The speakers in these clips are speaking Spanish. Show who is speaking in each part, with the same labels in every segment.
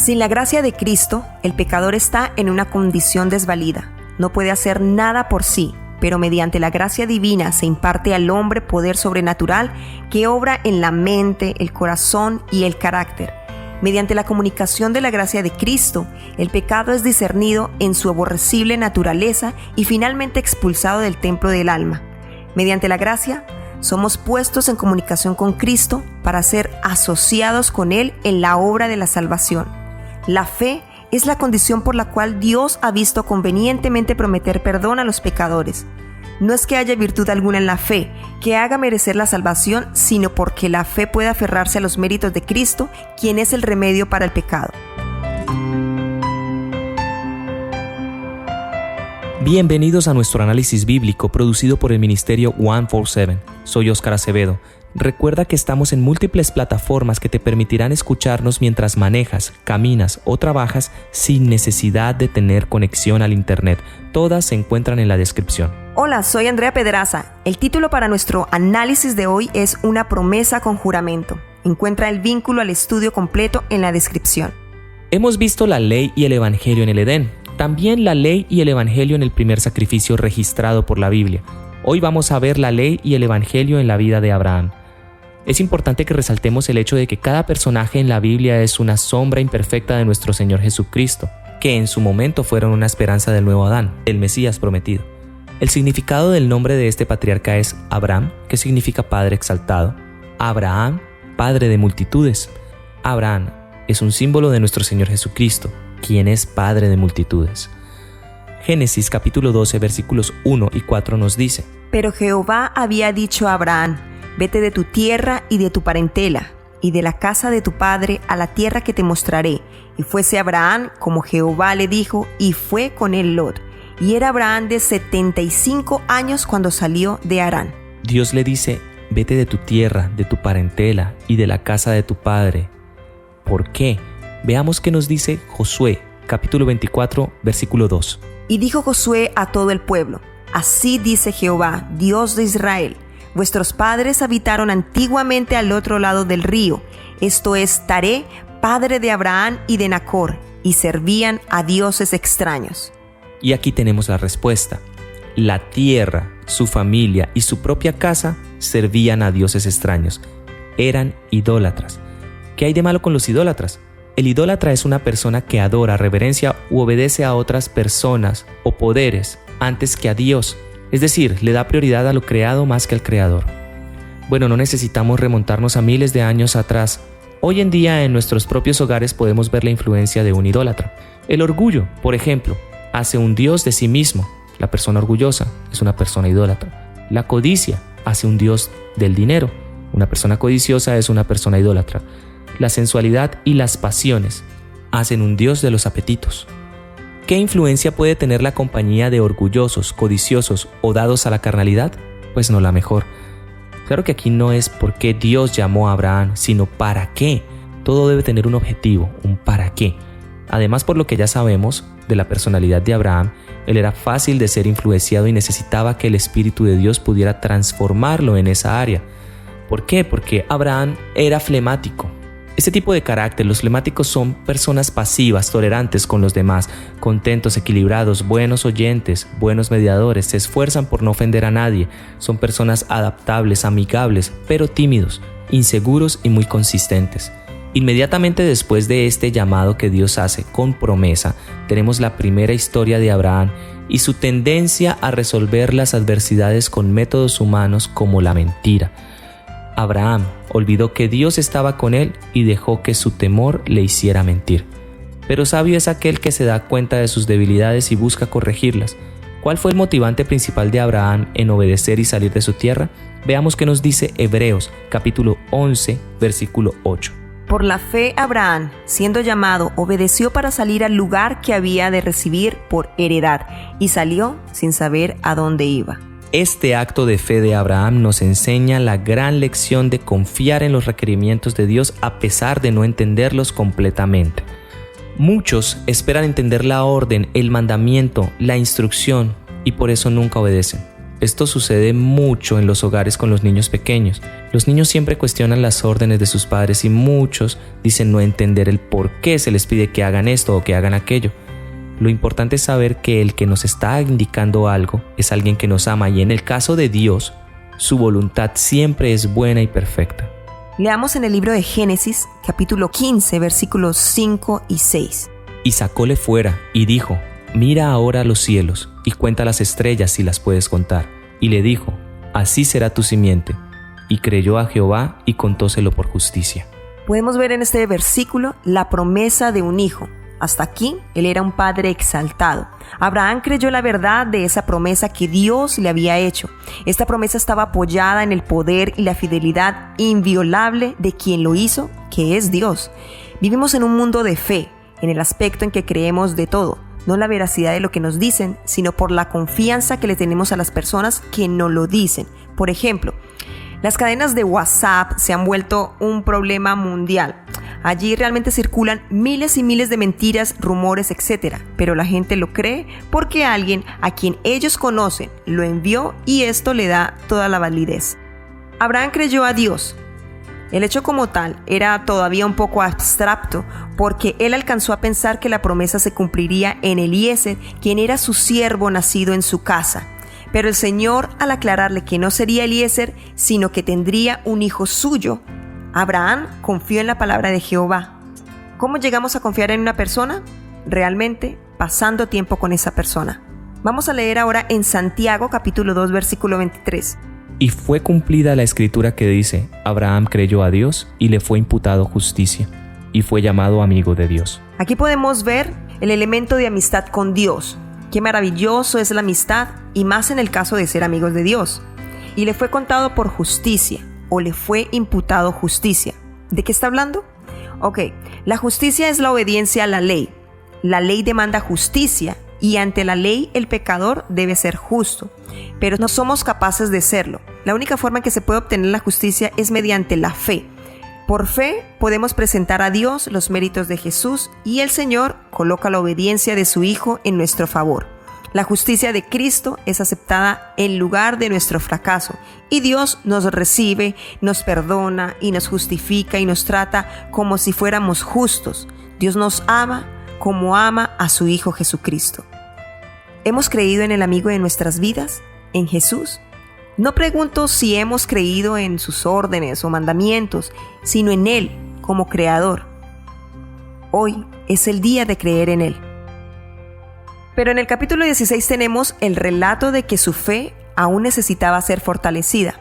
Speaker 1: Sin la gracia de Cristo, el pecador está en una condición desvalida. No puede hacer nada por sí, pero mediante la gracia divina se imparte al hombre poder sobrenatural que obra en la mente, el corazón y el carácter. Mediante la comunicación de la gracia de Cristo, el pecado es discernido en su aborrecible naturaleza y finalmente expulsado del templo del alma. Mediante la gracia, somos puestos en comunicación con Cristo para ser asociados con Él en la obra de la salvación. La fe es la condición por la cual Dios ha visto convenientemente prometer perdón a los pecadores. No es que haya virtud alguna en la fe que haga merecer la salvación, sino porque la fe puede aferrarse a los méritos de Cristo, quien es el remedio para el pecado.
Speaker 2: Bienvenidos a nuestro análisis bíblico producido por el Ministerio 147. Soy Óscar Acevedo. Recuerda que estamos en múltiples plataformas que te permitirán escucharnos mientras manejas, caminas o trabajas sin necesidad de tener conexión al internet. Todas se encuentran en la descripción.
Speaker 1: Hola, soy Andrea Pedraza. El título para nuestro análisis de hoy es Una promesa con juramento. Encuentra el vínculo al estudio completo en la descripción.
Speaker 2: Hemos visto la ley y el evangelio en el Edén. También la ley y el evangelio en el primer sacrificio registrado por la Biblia. Hoy vamos a ver la ley y el evangelio en la vida de Abraham. Es importante que resaltemos el hecho de que cada personaje en la Biblia es una sombra imperfecta de nuestro Señor Jesucristo, que en su momento fueron una esperanza del nuevo Adán, el Mesías prometido. El significado del nombre de este patriarca es Abram, que significa Padre exaltado. Abraham, Padre de multitudes. Abraham es un símbolo de nuestro Señor Jesucristo, quien es Padre de multitudes. Génesis capítulo 12, versículos 1 y 4 nos dice:
Speaker 1: Pero Jehová había dicho a Abraham: Vete de tu tierra y de tu parentela, y de la casa de tu padre a la tierra que te mostraré. Y fuese Abraham como Jehová le dijo, y fue con él Lot. Y era Abraham de 75 años cuando salió de Harán.
Speaker 2: Dios le dice: vete de tu tierra, de tu parentela y de la casa de tu padre. ¿Por qué? Veamos qué nos dice Josué, capítulo 24, versículo 2.
Speaker 1: Y dijo Josué a todo el pueblo: Así dice Jehová, Dios de Israel: Vuestros padres habitaron antiguamente al otro lado del río, esto es Taré, padre de Abraham y de Nacor, y servían a dioses extraños.
Speaker 2: Y aquí tenemos la respuesta. La tierra, su familia y su propia casa servían a dioses extraños. Eran idólatras. ¿Qué hay de malo con los idólatras? El idólatra es una persona que adora, reverencia u obedece a otras personas o poderes antes que a Dios. Es decir, le da prioridad a lo creado más que al creador. Bueno, no necesitamos remontarnos a miles de años atrás. Hoy en día en nuestros propios hogares podemos ver la influencia de un idólatra. El orgullo, por ejemplo, hace un dios de sí mismo. La persona orgullosa es una persona idólatra. La codicia hace un dios del dinero. Una persona codiciosa es una persona idólatra. La sensualidad y las pasiones hacen un dios de los apetitos. ¿Qué influencia puede tener la compañía de orgullosos, codiciosos o dados a la carnalidad? Pues no la mejor. Claro que aquí no es por qué Dios llamó a Abraham, sino para qué. Todo debe tener un objetivo, un para qué. Además, por lo que ya sabemos de la personalidad de Abraham, él era fácil de ser influenciado y necesitaba que el Espíritu de Dios pudiera transformarlo en esa área. ¿Por qué? Porque Abraham era flemático. Este tipo de carácter, los flemáticos, son personas pasivas, tolerantes con los demás, contentos, equilibrados, buenos oyentes, buenos mediadores, se esfuerzan por no ofender a nadie, son personas adaptables, amigables, pero tímidos, inseguros y muy consistentes. Inmediatamente después de este llamado que Dios hace con promesa, tenemos la primera historia de Abraham y su tendencia a resolver las adversidades con métodos humanos como la mentira. Abraham olvidó que Dios estaba con él y dejó que su temor le hiciera mentir. Pero sabio es aquel que se da cuenta de sus debilidades y busca corregirlas. ¿Cuál fue el motivante principal de Abraham en obedecer y salir de su tierra? Veamos qué nos dice Hebreos, capítulo 11, versículo 8.
Speaker 1: Por la fe Abraham, siendo llamado, obedeció para salir al lugar que había de recibir por heredad, y salió sin saber a dónde iba.
Speaker 2: Este acto de fe de Abraham nos enseña la gran lección de confiar en los requerimientos de Dios a pesar de no entenderlos completamente. Muchos esperan entender la orden, el mandamiento, la instrucción y por eso nunca obedecen. Esto sucede mucho en los hogares con los niños pequeños. Los niños siempre cuestionan las órdenes de sus padres y muchos dicen no entender el por qué se les pide que hagan esto o que hagan aquello. Lo importante es saber que el que nos está indicando algo es alguien que nos ama y en el caso de Dios, su voluntad siempre es buena y perfecta.
Speaker 1: Leamos en el libro de Génesis, capítulo 15, versículos 5 y 6.
Speaker 2: Y sacóle fuera y dijo: mira ahora los cielos y cuenta las estrellas si las puedes contar. Y le dijo: así será tu simiente. Y creyó a Jehová y contóselo por justicia.
Speaker 1: Podemos ver en este versículo la promesa de un hijo. Hasta aquí, él era un padre exaltado. Abraham creyó la verdad de esa promesa que Dios le había hecho. Esta promesa estaba apoyada en el poder y la fidelidad inviolable de quien lo hizo, que es Dios. Vivimos en un mundo de fe, en el aspecto en que creemos de todo. No la veracidad de lo que nos dicen, sino por la confianza que le tenemos a las personas que nos lo dicen. Por ejemplo, las cadenas de WhatsApp se han vuelto un problema mundial. Allí realmente circulan miles y miles de mentiras, rumores, etc. Pero la gente lo cree porque alguien a quien ellos conocen lo envió y esto le da toda la validez. Abraham creyó a Dios. El hecho como tal era todavía un poco abstracto porque él alcanzó a pensar que la promesa se cumpliría en Eliezer, quien era su siervo nacido en su casa. Pero el Señor, al aclararle que no sería Eliezer, sino que tendría un hijo suyo, Abraham confió en la palabra de Jehová. ¿Cómo llegamos a confiar en una persona? Realmente pasando tiempo con esa persona. Vamos a leer ahora en Santiago capítulo 2 versículo 23.
Speaker 2: Y fue cumplida la escritura que dice: Abraham creyó a Dios y le fue imputado justicia, y fue llamado amigo de Dios.
Speaker 1: Aquí podemos ver el elemento de amistad con Dios. Qué maravilloso es la amistad, y más en el caso de ser amigos de Dios. Y le fue contado por justicia, o le fue imputado justicia. ¿De qué está hablando? Ok, la justicia es la obediencia a la ley. La ley demanda justicia, y ante la ley el pecador debe ser justo. Pero no somos capaces de serlo. La única forma en que se puede obtener la justicia es mediante la fe. Por fe podemos presentar a Dios los méritos de Jesús y el Señor coloca la obediencia de su Hijo en nuestro favor. La justicia de Cristo es aceptada en lugar de nuestro fracaso y Dios nos recibe, nos perdona y nos justifica y nos trata como si fuéramos justos. Dios nos ama como ama a su Hijo Jesucristo. ¿Hemos creído en el amigo de nuestras vidas, en Jesús? No pregunto si hemos creído en sus órdenes o mandamientos, sino en Él como Creador. Hoy es el día de creer en Él. Pero en el capítulo 16 tenemos el relato de que su fe aún necesitaba ser fortalecida.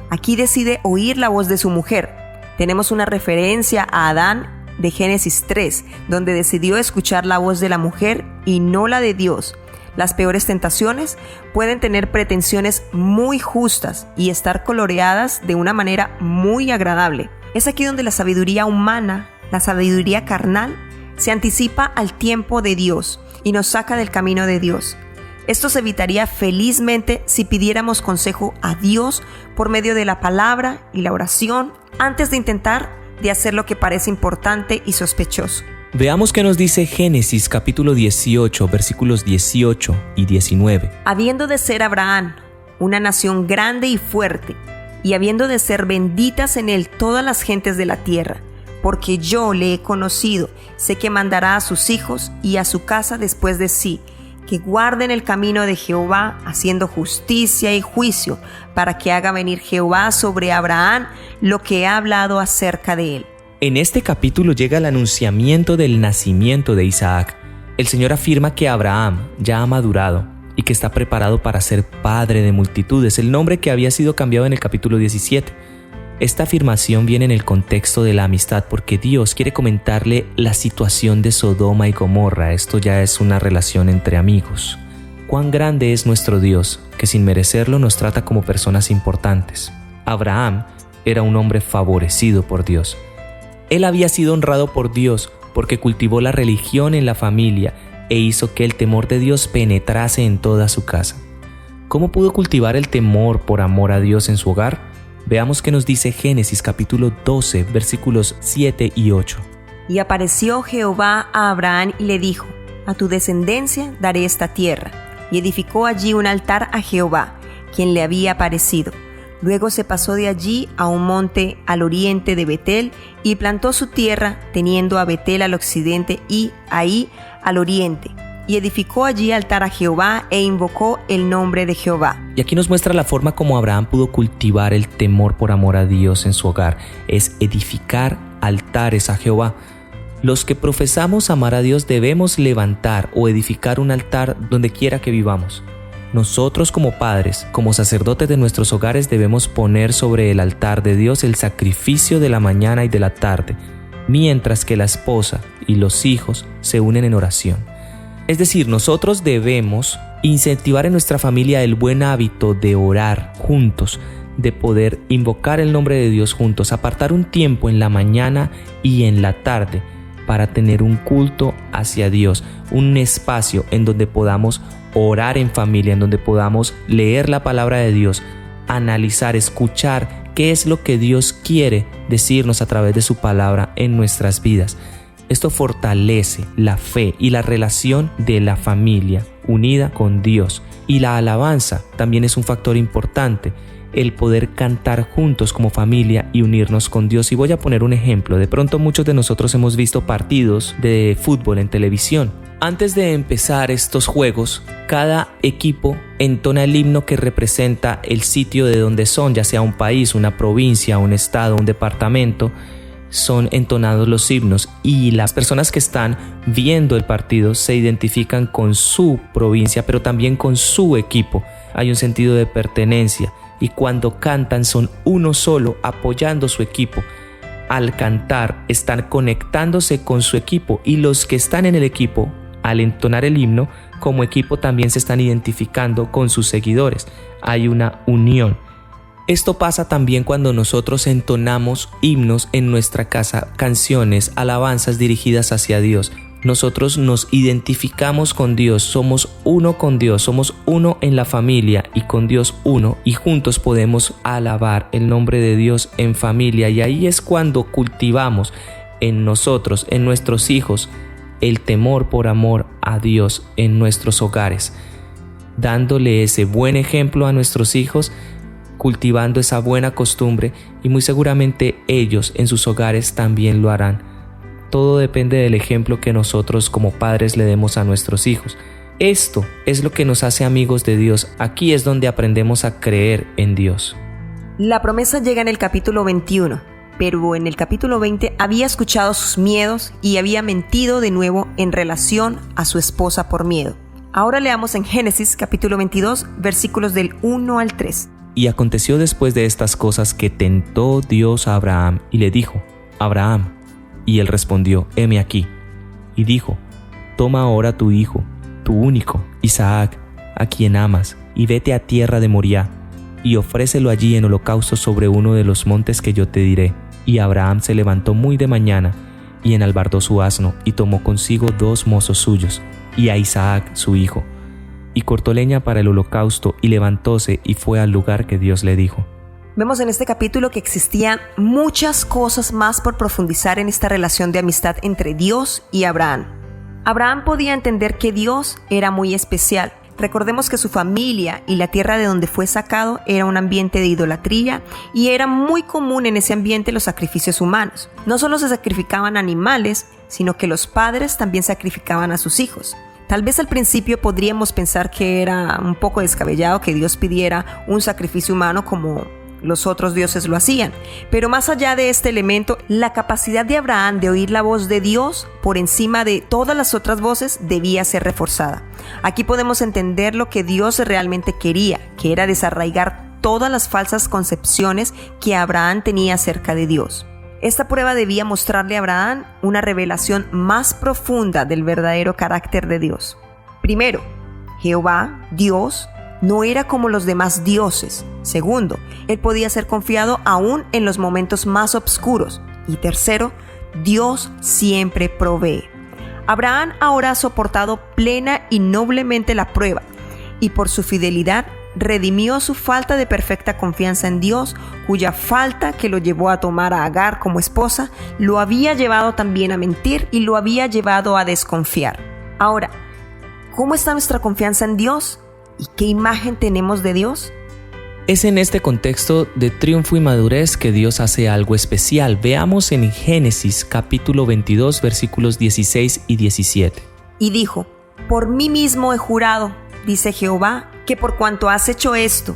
Speaker 1: Aquí decide oír la voz de su mujer. Tenemos una referencia a Adán de Génesis 3, donde decidió escuchar la voz de la mujer y no la de Dios. Las peores tentaciones pueden tener pretensiones muy justas y estar coloreadas de una manera muy agradable. Es aquí donde la sabiduría humana, la sabiduría carnal, se anticipa al tiempo de Dios y nos saca del camino de Dios. Esto se evitaría felizmente si pidiéramos consejo a Dios por medio de la palabra y la oración antes de intentar de hacer lo que parece importante y sospechoso.
Speaker 2: Veamos qué nos dice Génesis capítulo 18, versículos 18 y 19.
Speaker 1: Habiendo de ser Abraham una nación grande y fuerte, y habiendo de ser benditas en él todas las gentes de la tierra, porque yo le he conocido, sé que mandará a sus hijos y a su casa después de sí, que guarden el camino de Jehová, haciendo justicia y juicio, para que haga venir Jehová sobre Abraham lo que ha hablado acerca de él.
Speaker 2: En este capítulo llega el anunciamiento del nacimiento de Isaac. El Señor afirma que Abraham ya ha madurado y que está preparado para ser padre de multitudes, el nombre que había sido cambiado en el capítulo 17. Esta afirmación viene en el contexto de la amistad porque Dios quiere comentarle la situación de Sodoma y Gomorra. Esto ya es una relación entre amigos. Cuán grande es nuestro Dios, que sin merecerlo nos trata como personas importantes. Abraham era un hombre favorecido por Dios. Él había sido honrado por Dios porque cultivó la religión en la familia e hizo que el temor de Dios penetrase en toda su casa. ¿Cómo pudo cultivar el temor por amor a Dios en su hogar? Veamos qué nos dice Génesis capítulo 12, versículos 7 y 8.
Speaker 1: Y apareció Jehová a Abraham y le dijo: a tu descendencia daré esta tierra. Y edificó allí un altar a Jehová. quien le había aparecido. Luego se pasó de allí a un monte al oriente de Betel y plantó su tierra, teniendo a Betel al occidente y Ahí al oriente. Y edificó allí altar a Jehová e invocó el nombre de Jehová.
Speaker 2: Y aquí nos muestra la forma como Abraham pudo cultivar el temor por amor a Dios en su hogar. Es edificar altares a Jehová. Los que profesamos amar a Dios debemos levantar o edificar un altar donde quiera que vivamos. Nosotros como padres, como sacerdotes de nuestros hogares, debemos poner sobre el altar de Dios el sacrificio de la mañana y de la tarde, mientras que la esposa y los hijos se unen en oración. Es decir, nosotros debemos incentivar en nuestra familia el buen hábito de orar juntos, de poder invocar el nombre de Dios juntos, apartar un tiempo en la mañana y en la tarde para tener un culto hacia Dios, un espacio en donde podamos orar en familia, en donde podamos leer la palabra de Dios, analizar, escuchar qué es lo que Dios quiere decirnos a través de su palabra en nuestras vidas. Esto fortalece la fe y la relación de la familia unida con Dios. Y la alabanza también es un factor importante, el poder cantar juntos como familia y unirnos con Dios. Y voy a poner un ejemplo. De pronto muchos de nosotros hemos visto partidos de fútbol en televisión. Antes de empezar estos juegos, cada equipo entona el himno que representa el sitio de donde son, ya sea un país, una provincia, un estado, un departamento. Son entonados los himnos y las personas que están viendo el partido se identifican con su provincia, pero también con su equipo. Hay un sentido de pertenencia y cuando cantan son uno solo, apoyando su equipo. Al cantar están conectándose con su equipo y los que están en el equipo, al entonar el himno, como equipo también se están identificando con sus seguidores. Hay una unión. Esto pasa también cuando nosotros entonamos himnos en nuestra casa, canciones, alabanzas dirigidas hacia Dios. Nosotros nos identificamos con Dios, somos uno con Dios, somos uno en la familia y con Dios uno, y juntos podemos alabar el nombre de Dios en familia. Y ahí es cuando cultivamos en nosotros, en nuestros hijos, el temor por amor a Dios en nuestros hogares, dándole ese buen ejemplo a nuestros hijos, cultivando esa buena costumbre, y muy seguramente ellos en sus hogares también lo harán. Todo depende del ejemplo que nosotros como padres le demos a nuestros hijos. Esto es lo que nos hace amigos de Dios. Aquí es donde aprendemos a creer en Dios.
Speaker 1: La promesa llega en el capítulo 21, pero en el capítulo 20 había escuchado sus miedos y había mentido de nuevo en relación a su esposa por miedo. Ahora leamos en Génesis capítulo 22, versículos del 1 al 3.
Speaker 2: Y aconteció después de estas cosas que tentó Dios a Abraham y le dijo: Abraham. Y él respondió: heme aquí. Y dijo: toma ahora tu hijo, tu único, Isaac, a quien amas, y vete a tierra de Moriah, y ofrécelo allí en holocausto sobre uno de los montes que yo te diré. Y Abraham se levantó muy de mañana, y enalbardó su asno, y tomó consigo 2 mozos suyos, y a Isaac su hijo, y cortó leña para el holocausto, y levantóse y fue al lugar que Dios le dijo.
Speaker 1: Vemos en este capítulo que existían muchas cosas más por profundizar en esta relación de amistad entre Dios y Abraham. Abraham podía entender que Dios era muy especial. Recordemos que su familia y la tierra de donde fue sacado era un ambiente de idolatría y era muy común en ese ambiente los sacrificios humanos. No solo se sacrificaban animales, sino que los padres también sacrificaban a sus hijos. Tal vez al principio podríamos pensar que era un poco descabellado que Dios pidiera un sacrificio humano como los otros dioses lo hacían, pero más allá de este elemento, la capacidad de Abraham de oír la voz de Dios por encima de todas las otras voces debía ser reforzada. Aquí podemos entender lo que Dios realmente quería, que era desarraigar todas las falsas concepciones que Abraham tenía acerca de Dios. Esta prueba debía mostrarle a Abraham una revelación más profunda del verdadero carácter de Dios. Primero, Jehová, Dios, no era como los demás dioses. Segundo, él podía ser confiado aún en los momentos más oscuros. Y tercero, Dios siempre provee. Abraham ahora ha soportado plena y noblemente la prueba, y por su fidelidad redimió su falta de perfecta confianza en Dios, cuya falta que lo llevó a tomar a Agar como esposa, lo había llevado también a mentir y lo había llevado a desconfiar. Ahora, ¿cómo está nuestra confianza en Dios? ¿Y qué imagen tenemos de Dios?
Speaker 2: Es en este contexto de triunfo y madurez que Dios hace algo especial. Veamos en Génesis capítulo 22 versículos 16 y 17.
Speaker 1: Y dijo: por mí mismo he jurado, dice Jehová, que por cuanto has hecho esto,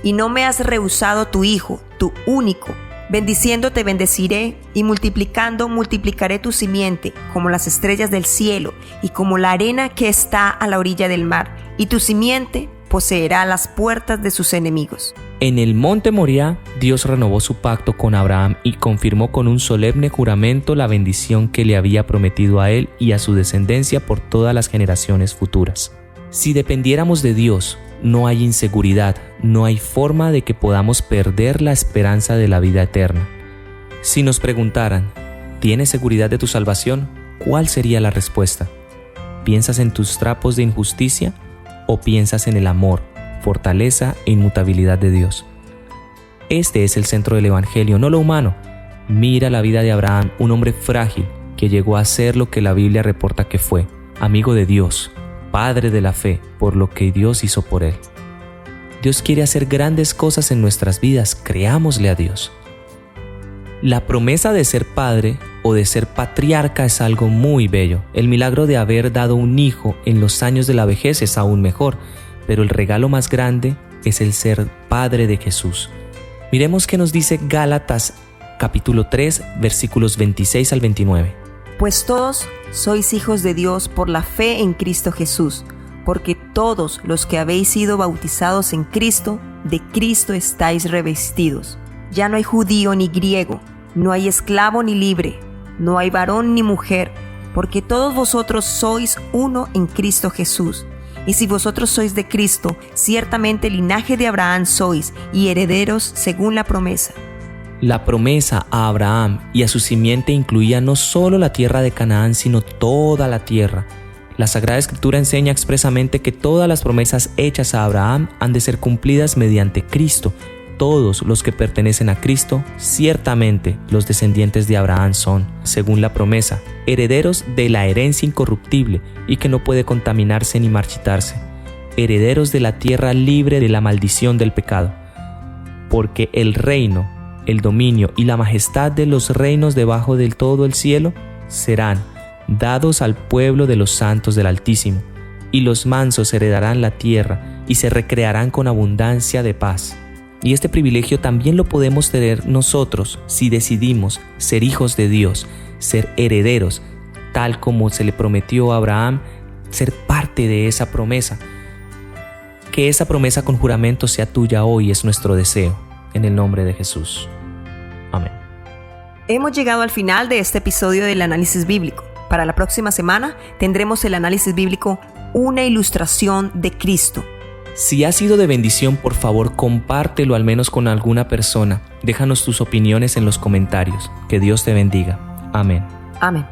Speaker 1: y no me has rehusado tu hijo, tu único, bendiciéndote bendeciré, y multiplicando multiplicaré tu simiente, como las estrellas del cielo, y como la arena que está a la orilla del mar, y tu simiente poseerá las puertas de sus enemigos.
Speaker 2: En el monte Moriah, Dios renovó su pacto con Abraham y confirmó con un solemne juramento la bendición que le había prometido a él y a su descendencia por todas las generaciones futuras. Si dependiéramos de Dios, no hay inseguridad, no hay forma de que podamos perder la esperanza de la vida eterna. Si nos preguntaran, ¿tienes seguridad de tu salvación? ¿Cuál sería la respuesta? ¿Piensas en tus trapos de injusticia? ¿O piensas en el amor, fortaleza e inmutabilidad de Dios? Este es el centro del Evangelio, no lo humano. Mira la vida de Abraham, un hombre frágil que llegó a ser lo que la Biblia reporta que fue, amigo de Dios, padre de la fe, por lo que Dios hizo por él. Dios quiere hacer grandes cosas en nuestras vidas, creámosle a Dios. La promesa de ser padre o de ser patriarca es algo muy bello. El milagro de haber dado un hijo en los años de la vejez es aún mejor, pero el regalo más grande es el ser padre de Jesús. Miremos qué nos dice Gálatas capítulo 3 versículos 26 al 29.
Speaker 1: Pues todos sois hijos de Dios por la fe en Cristo Jesús, porque todos los que habéis sido bautizados en Cristo, de Cristo estáis revestidos. Ya no hay judío ni griego, no hay esclavo ni libre, no hay varón ni mujer, porque todos vosotros sois uno en Cristo Jesús. Y si vosotros sois de Cristo, ciertamente linaje de Abraham sois y herederos según la promesa.
Speaker 2: La promesa a Abraham y a su simiente incluía no solo la tierra de Canaán, sino toda la tierra. La Sagrada Escritura enseña expresamente que todas las promesas hechas a Abraham han de ser cumplidas mediante Cristo. Todos los que pertenecen a Cristo, ciertamente los descendientes de Abraham son, según la promesa, herederos de la herencia incorruptible y que no puede contaminarse ni marchitarse, herederos de la tierra libre de la maldición del pecado. Porque el reino, el dominio y la majestad de los reinos debajo del todo el cielo serán dados al pueblo de los santos del Altísimo, y los mansos heredarán la tierra y se recrearán con abundancia de paz. Y este privilegio también lo podemos tener nosotros si decidimos ser hijos de Dios, ser herederos, tal como se le prometió a Abraham, ser parte de esa promesa. Que esa promesa con juramento sea tuya hoy es nuestro deseo, en el nombre de Jesús. Amén.
Speaker 1: Hemos llegado al final de este episodio del análisis bíblico. Para la próxima semana tendremos el análisis bíblico Una ilustración de Cristo.
Speaker 2: Si ha sido de bendición, por favor, compártelo al menos con alguna persona. Déjanos tus opiniones en los comentarios. Que Dios te bendiga. Amén.
Speaker 1: Amén.